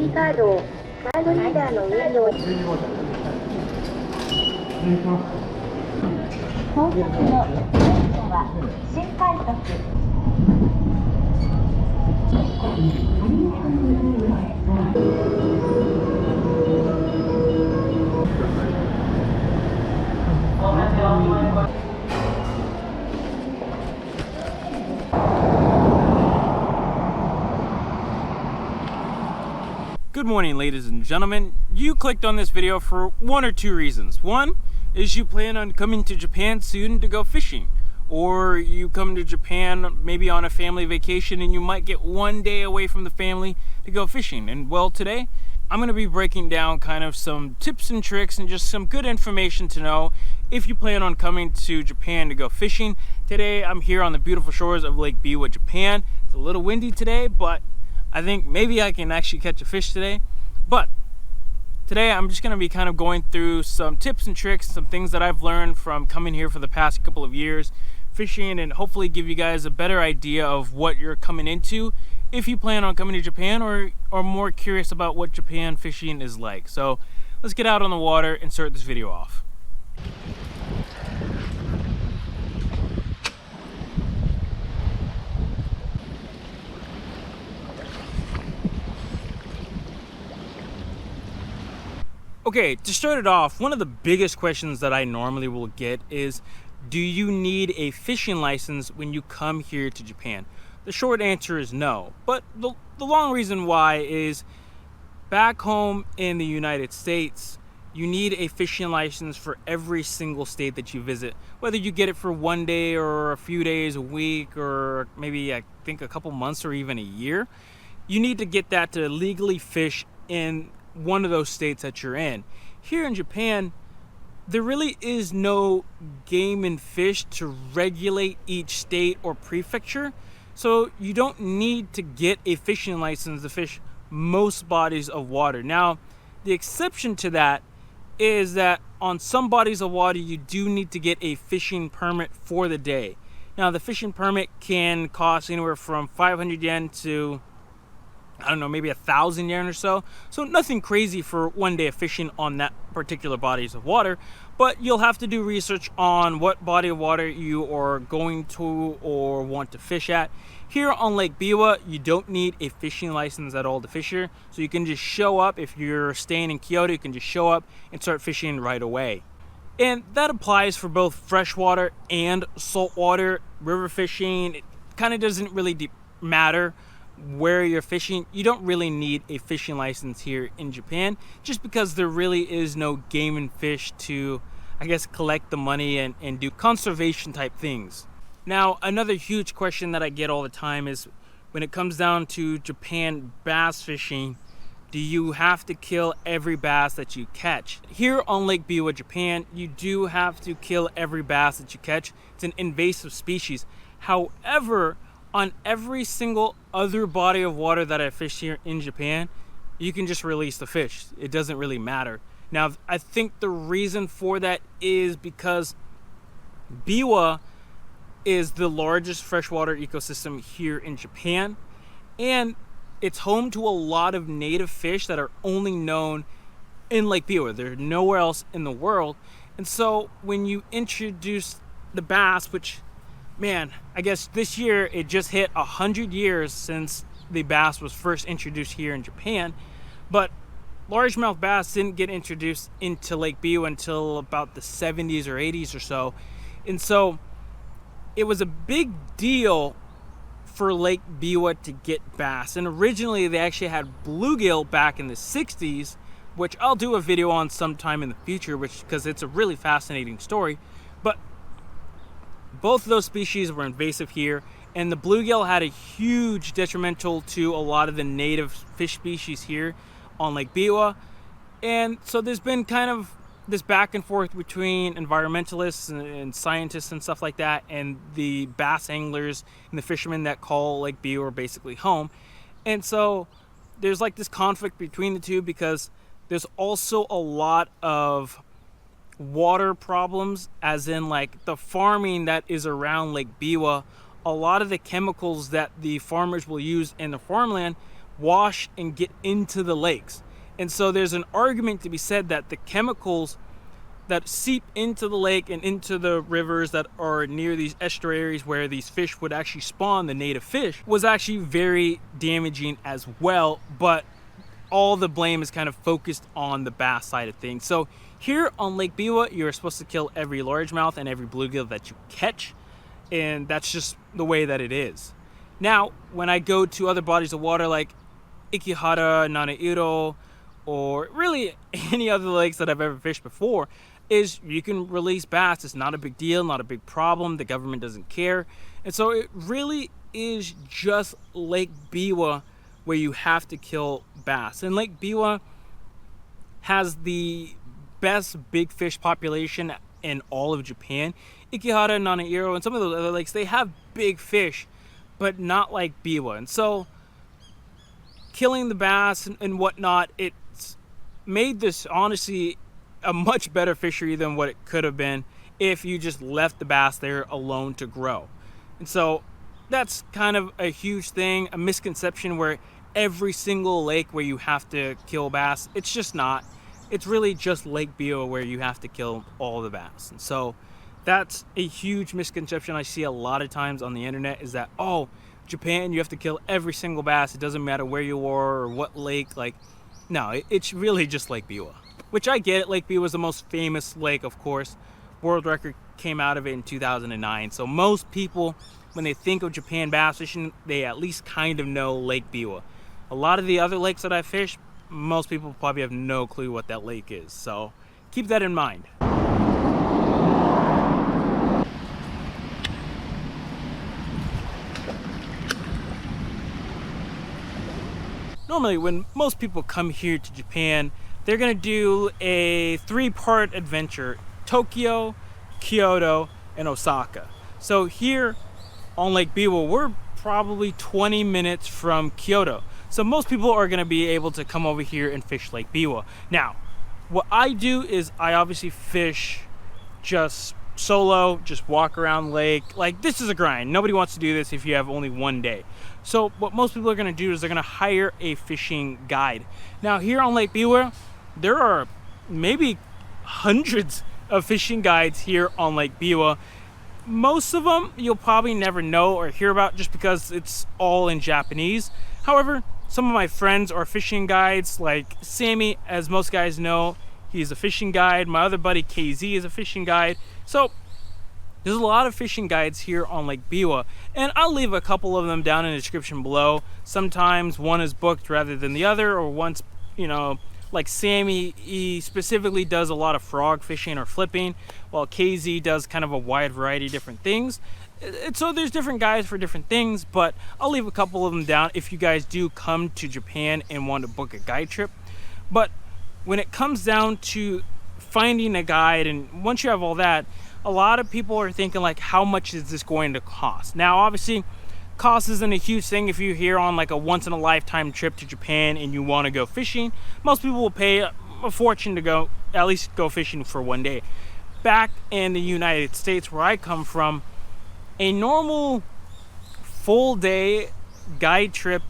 SD カードをカードリーダーの上に置いて到着の電車は新快速。Good morning, ladies and gentlemen. You clicked on this video for one or two reasons. One is you plan on coming to Japan soon to go fishing, or you come to Japan maybe on a family vacation and you might get one day away from the family to go fishing. And well, today I'm going to be breaking down kind of some tips and tricks and just some good information to know if you plan on coming to Japan to go fishing. Today I'm here on the beautiful shores of Lake Biwa, Japan. It's a little windy today, but I think maybe I can actually catch a fish today. But today I'm just going to be kind of going through some tips and tricks, some things that I've learned from coming here for the past couple of years fishing, and hopefully give you guys a better idea of what you're coming into if you plan on coming to Japan or are more curious about what Japan fishing is like. So let's get out on the water and start this video off. Okay, to start it off, one of the biggest questions that I normally will get is, do you need a fishing license when you come here to Japan? The short answer is no, but the long reason why is back home in the United States, you need a fishing license for every single state that you visit. Whether you get it for one day or a few days, a week, or maybe I think a couple months or even a year, you need to get that to legally fish in one of those states that you're in. Here in Japan, there really is no game and fish to regulate each state or prefecture, so you don't need to get a fishing license to fish most bodies of water. Now, the exception to that is that on some bodies of water you do need to get a fishing permit for the day. Now, the fishing permit can cost anywhere from 500 yen to, I don't know, maybe 1,000 yen or so. So nothing crazy for one day of fishing on that particular bodies of water, but you'll have to do research on what body of water you are going to or want to fish at. Here on Lake Biwa, you don't need a fishing license at all to fish here. So you can just show up. If you're staying in Kyoto, you can just show up and start fishing right away. And that applies for both freshwater and saltwater river fishing. It kind of doesn't really matter where you're fishing. You don't really need a fishing license here in Japan, just because there really is no game and fish to, I guess, collect the money and do conservation type things. Now, another huge question that I get all the time is when it comes down to Japan bass fishing, do you have to kill every bass that you catch? Here on Lake Biwa, Japan, you do have to kill every bass that you catch. It's an invasive species. However, on every single other body of water that I fish here in Japan, you can just release the fish. It doesn't really matter. Now, I think the reason for that is because Biwa is the largest freshwater ecosystem here in Japan, and it's home to a lot of native fish that are only known in Lake Biwa. They're nowhere else in the world. And so when you introduce the bass, which, man, I guess this year it just hit 100 years since the bass was first introduced here in Japan, but largemouth bass didn't get introduced into Lake Biwa until about the 70s or 80s or so. And so it was a big deal for Lake Biwa to get bass. And originally they actually had bluegill back in the 60s, which I'll do a video on sometime in the future, because it's a really fascinating story. But both of those species were invasive here, and the bluegill had a huge detrimental to a lot of the native fish species here on Lake Biwa. And so there's been kind of this back and forth between environmentalists and scientists and stuff like that, and the bass anglers and the fishermen that call Lake Biwa basically home. And so there's like this conflict between the two, because there's also a lot of water problems, as in like the farming that is around Lake Biwa. A lot of the chemicals that the farmers will use in the farmland wash and get into the lakes. And so there's an argument to be said that the chemicals that seep into the lake and into the rivers that are near these estuaries where these fish would actually spawn, the native fish, was actually very damaging as well. But all the blame is kind of focused on the bass side of things. So here on Lake Biwa, you're supposed to kill every largemouth and every bluegill that you catch, and that's just the way that it is. Now, when I go to other bodies of water like Ikihara, Nanairo, or really any other lakes that I've ever fished before, is you can release bass. It's not a big deal, not a big problem. The government doesn't care. And so it really is just Lake Biwa where you have to kill bass. And Lake Biwa has the best big fish population in all of Japan. Ikihara, Nanairo, and some of those other lakes, they have big fish, but not like Biwa. And so killing the bass and whatnot, it's made this honestly a much better fishery than what it could have been if you just left the bass there alone to grow. And so that's kind of a huge thing, a misconception where every single lake where you have to kill bass, it's just not. It's really just Lake Biwa where you have to kill all the bass. And so that's a huge misconception I see a lot of times on the internet, is that, oh, Japan, you have to kill every single bass. It doesn't matter where you are or what lake. Like, no, it's really just Lake Biwa. Which I get it. Lake Biwa was the most famous lake, of course. World record came out of it in 2009. So most people, when they think of Japan bass fishing, they at least kind of know Lake Biwa. A lot of the other lakes that I fish, most people probably have no clue what that lake is. So keep that in mind. Normally, when most people come here to Japan, they're gonna do a 3-part adventure: Tokyo, Kyoto, and Osaka. So here on Lake Biwa, we're probably 20 minutes from Kyoto. So most people are gonna be able to come over here and fish Lake Biwa. Now, what I do is I obviously fish just solo, just walk around the lake. Like, this is a grind. Nobody wants to do this if you have only one day. So what most people are gonna do is they're gonna hire a fishing guide. Now here on Lake Biwa, there are maybe hundreds of fishing guides here on Lake Biwa. Most of them you'll probably never know or hear about just because it's all in Japanese. However, some of my friends are fishing guides, like Sami, as most guys know, he's a fishing guide. My other buddy KZ is a fishing guide. So there's a lot of fishing guides here on Lake Biwa, and I'll leave a couple of them down in the description below. Sometimes one is booked rather than the other, or once, you know, like Sami, he specifically does a lot of frog fishing or flipping, while KZ does kind of a wide variety of different things. So there's different guides for different things, but I'll leave a couple of them down if you guys do come to Japan and want to book a guide trip. But when it comes down to finding a guide, and once you have all that, a lot of people are thinking, like, how much is this going to cost? Now, obviously, cost isn't a huge thing if you're here on like a once-in-a-lifetime trip to Japan and you want to go fishing. Most people will pay a fortune to go, at least go fishing for one day. Back in the United States, where I come from, a normal full-day guide trip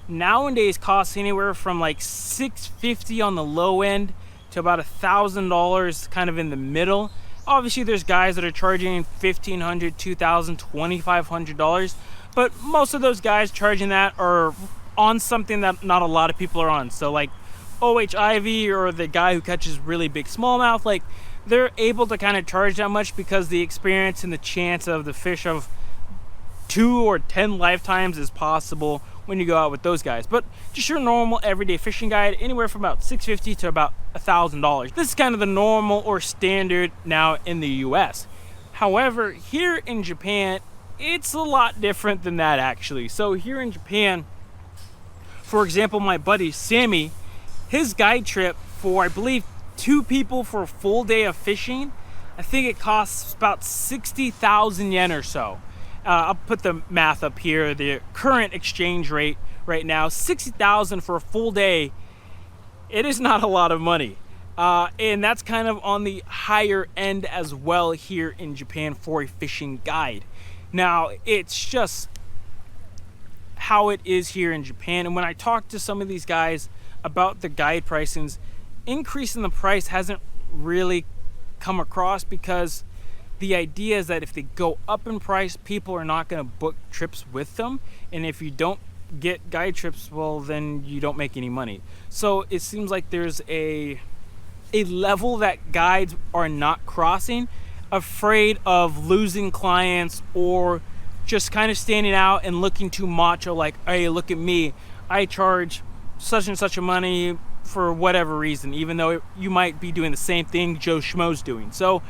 nowadays costs anywhere from like $650 on the low end to about $1,000 kind of in the middle. Obviously there's guys that are charging $1,500, $2,000, $2,500, but most of those guys charging that are on something that not a lot of people are on. So like OHIV, or the guy who catches really big smallmouth, like they're able to kind of charge that much because the experience and the chance of the fish of 2 or 10 lifetimes is possible when you go out with those guys. But just your normal everyday fishing guide, anywhere from about $650 to about $1,000. This is kind of the normal or standard now in the US. However, here in Japan, it's a lot different than that actually. So here in Japan, for example, my buddy Sami, his guide trip for, I believe, 2 people for a full day of fishing, I think it costs about 60,000 yen or so. I'll put the math up here. The current exchange rate right now, 60,000 for a full day. It is not a lot of money. And that's kind of on the higher end as well here in Japan for a fishing guide. Now, it's just how it is here in Japan. And when I talk to some of these guys about the guide pricings, increasing the price hasn't really come across, because the idea is that if they go up in price, people are not going to book trips with them. And if you don't get guide trips, well, then you don't make any money. So it seems like there's a level that guides are not crossing, afraid of losing clients, or just kind of standing out and looking too macho, like, hey, look at me, I charge such and such a money for whatever reason, even though you might be doing the same thing Joe Schmo's doing. So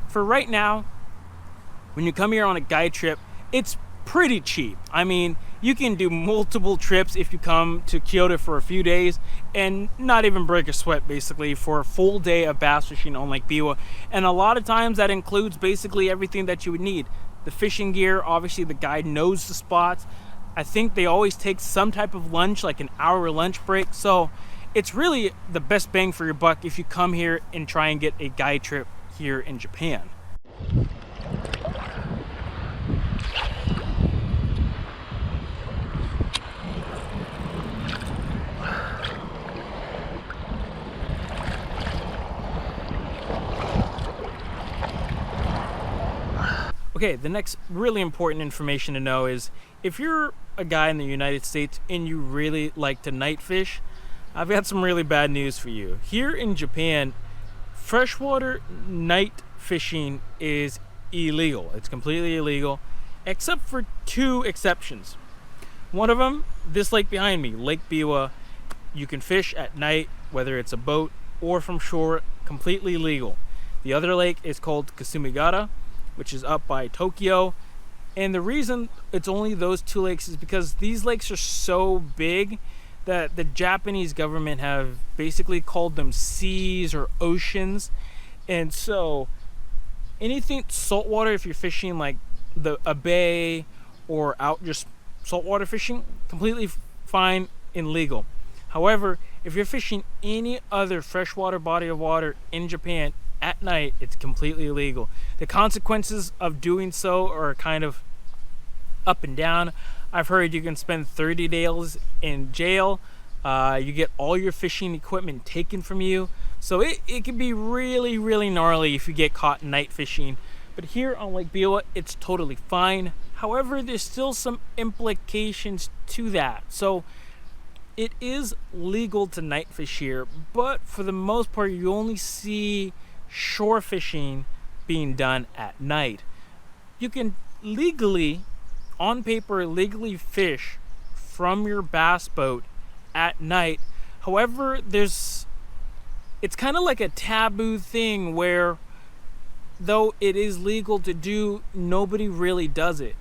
for right now, when you come here on a guide trip, it's pretty cheap. I mean, you can do multiple trips if you come to Kyoto for a few days and not even break a sweat, basically, for a full day of bass fishing on Lake Biwa. And a lot of times that includes basically everything that you would need. The fishing gear, obviously the guide knows the spots. I think they always take some type of lunch, like an hour lunch break. So it's really the best bang for your buck if you come here and try and get a guide trip here in Japan. Okay, the next really important information to know is if you're a guy in the United States and you really like to night fish, I've got some really bad news for you. Here in Japan, freshwater night fishing is illegal. It's completely illegal, except for two exceptions. One of them, this lake behind me, Lake Biwa, you can fish at night, whether it's a boat or from shore, completely legal. The other lake is called Kasumigara, which is up by Tokyo. And the reason it's only those two lakes is because these lakes are so big that the Japanese government have basically called them seas or oceans. And so anything saltwater, if you're fishing like a bay or out just saltwater fishing, completely fine and legal. However, if you're fishing any other freshwater body of water in Japan at night, it's completely illegal. The consequences of doing so are kind of up and down. I've heard you can spend 30 days in jail. You get all your fishing equipment taken from you. So it can be really, really gnarly if you get caught night fishing. But here on Lake Biwa, it's totally fine. However, there's still some implications to that. So it is legal to night fish here, but for the most part, you only see shore fishing being done at night. You can legally, on paper, legally fish from your bass boat at night. However, it's kind of like a taboo thing where, though it is legal to do, nobody really does it.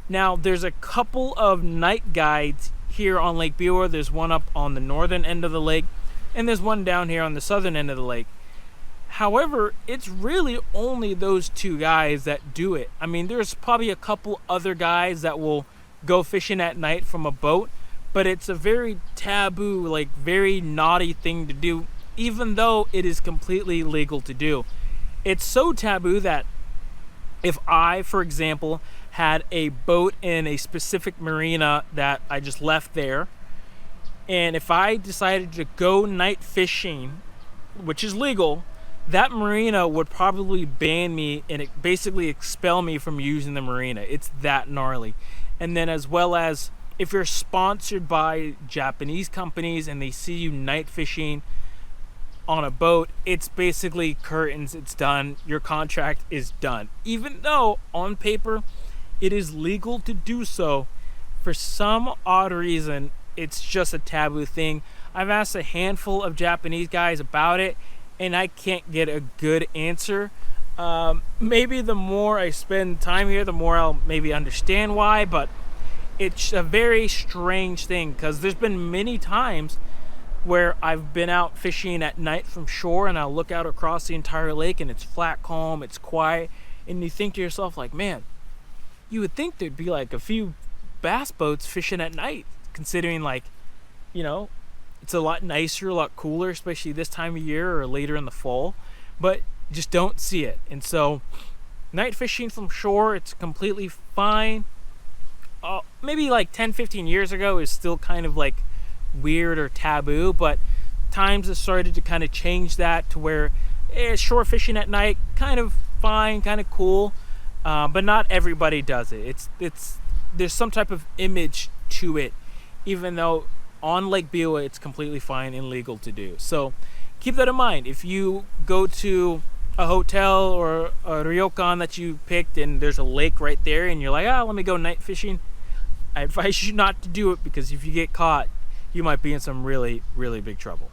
Now, there's a couple of night guides here on Lake Biwa. There's one up on the northern end of the lake, and there's one down here on the southern end of the lake. However, it's really only those two guys that do it. I mean, there's probably a couple other guys that will go fishing at night from a boat, but it's a very taboo, like very naughty thing to do, even though it is completely legal to do. It's so taboo that if I, for example, had a boat in a specific marina that I just left there, and if I decided to go night fishing, which is legal, that marina would probably ban me and it basically expel me from using the marina. It's that gnarly. And then as well as if you're sponsored by Japanese companies and they see you night fishing on a boat, it's basically curtains, it's done, your contract is done. Even though on paper it is legal to do so, for some odd reason it's just a taboo thing. I've asked a handful of Japanese guys about it and I can't get a good answer. Maybe the more I spend time here, the more I'll maybe understand why, but it's a very strange thing because there's been many times where I've been out fishing at night from shore and I'll look out across the entire lake and it's flat calm, it's quiet, and you think to yourself like, man, you would think there'd be like a few bass boats fishing at night, considering like, you know, it's a lot nicer, a lot cooler, especially this time of year or later in the fall, but just don't see it. And so night fishing from shore, it's completely fine. maybe like 10-15 years ago is still kind of like weird or taboo, but times have started to kind of change that to where shore fishing at night kind of fine, kind of cool, but not everybody does it. It's there's some type of image to it, even though on Lake Biwa it's completely fine and legal to do. So keep that in mind. If you go to a hotel or a ryokan that you picked and there's a lake right there and you're like, let me go night fishing, I advise you not to do it, because if you get caught, you might be in some really, really big trouble.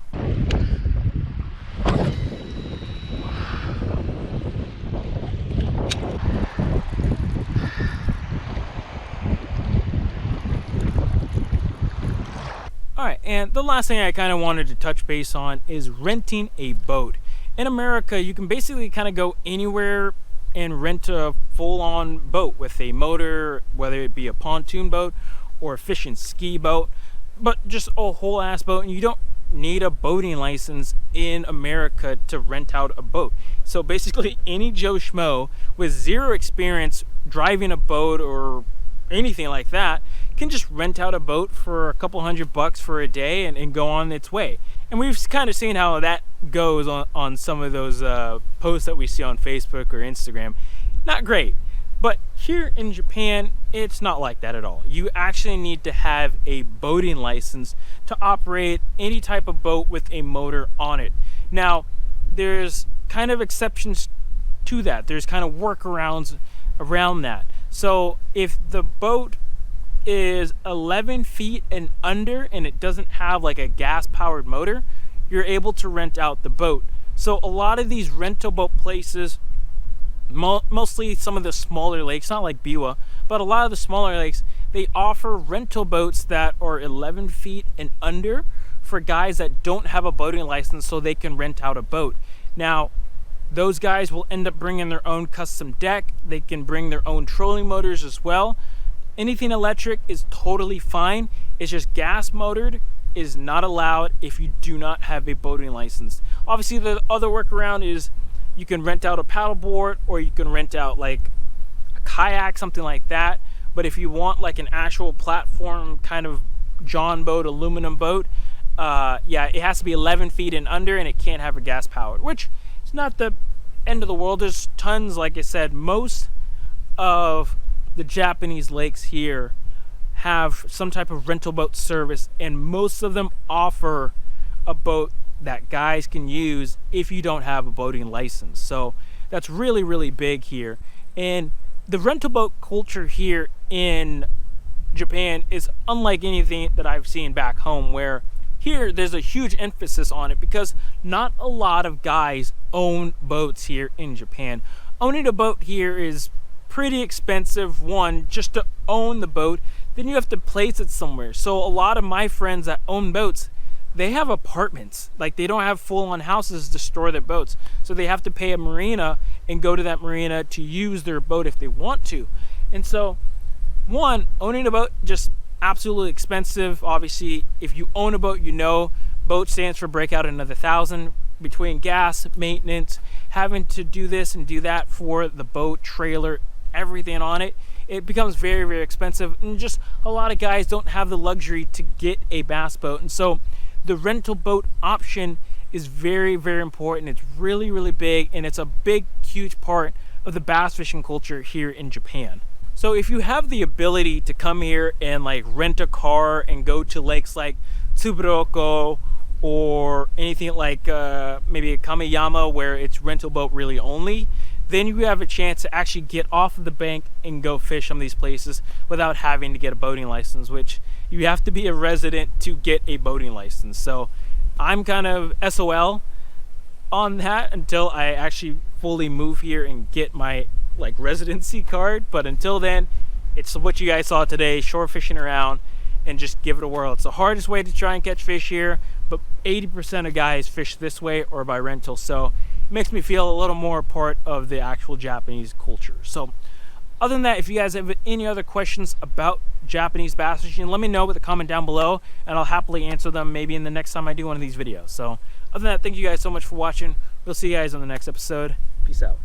Alright, and the last thing I kind of wanted to touch base on is renting a boat. In America, you can basically kind of go anywhere and rent a full-on boat with a motor, whether it be a pontoon boat or a fish and ski boat, but just a whole ass boat, and you don't need a boating license in America to rent out a boat. So basically any Joe Schmo with zero experience driving a boat or anything like that can just rent out a boat for a couple $100 for a day and go on its way. And we've kind of seen how that goes on some of those posts that we see on Facebook or Instagram. Not great. But here in Japan, it's not like that at all. You actually need to have a boating license to operate any type of boat with a motor on it. Now, there's kind of exceptions to that. There's kind of workarounds around that. So if the boat is 11 feet and under and it doesn't have like a gas powered motor, you're able to rent out the boat. So a lot of these rental boat places, mostly some of the smaller lakes, not like Biwa, but a lot of the smaller lakes, they offer rental boats that are 11 feet and under for guys that don't have a boating license, so they can rent out a boat. Now, those guys will end up bringing their own custom deck. They can bring their own trolling motors as well. Anything electric is totally fine. It's just gas motored is not allowed if you do not have a boating license. Obviously, the other workaround is you can rent out a paddleboard, or you can rent out like a kayak, something like that. But if you want like an actual platform kind of John boat, aluminum boat, yeah, it has to be 11 feet and under, and it can't have a gas powered, which is not the end of the world. There's tons, like I said, most of the Japanese lakes here have some type of rental boat service, and most of them offer a boat that guys can use if you don't have a boating license. So that's really, really big here. And the rental boat culture here in Japan is unlike anything that I've seen back home, where here there's a huge emphasis on it because not a lot of guys own boats here in Japan. Owning a boat here is pretty expensive, one, just to own the boat. Then you have to place it somewhere. So a lot of my friends that own boats, they have apartments. Like, they don't have full-on houses to store their boats. So they have to pay a marina and go to that marina to use their boat if they want to. And so, one, owning a boat, just absolutely expensive. Obviously, if you own a boat, you know, boat stands for break out another $1,000 between gas, maintenance, having to do this and do that for the boat, trailer, everything on it. It becomes very, very expensive, and just a lot of guys don't have the luxury to get a bass boat. And so the rental boat option is very, very important. It's really, really big, and it's a big, huge part of the bass fishing culture here in Japan. So if you have the ability to come here and like rent a car and go to lakes like Tsuburoko or anything like maybe a Kameyama where it's rental boat really only, then you have a chance to actually get off of the bank and go fish on these places without having to get a boating license, which you have to be a resident to get a boating license. So I'm kind of SOL on that until I actually fully move here and get my like residency card. But until then, it's what you guys saw today, shore fishing around and just give it a whirl. It's the hardest way to try and catch fish here, but 80% of guys fish this way or by rental. So makes me feel a little more part of the actual Japanese culture. So other than that, if you guys have any other questions about Japanese bass fishing, let me know with a comment down below, and I'll happily answer them maybe in the next time I do one of these videos. So other than that, thank you guys so much for watching. We'll see you guys on the next episode. Peace out.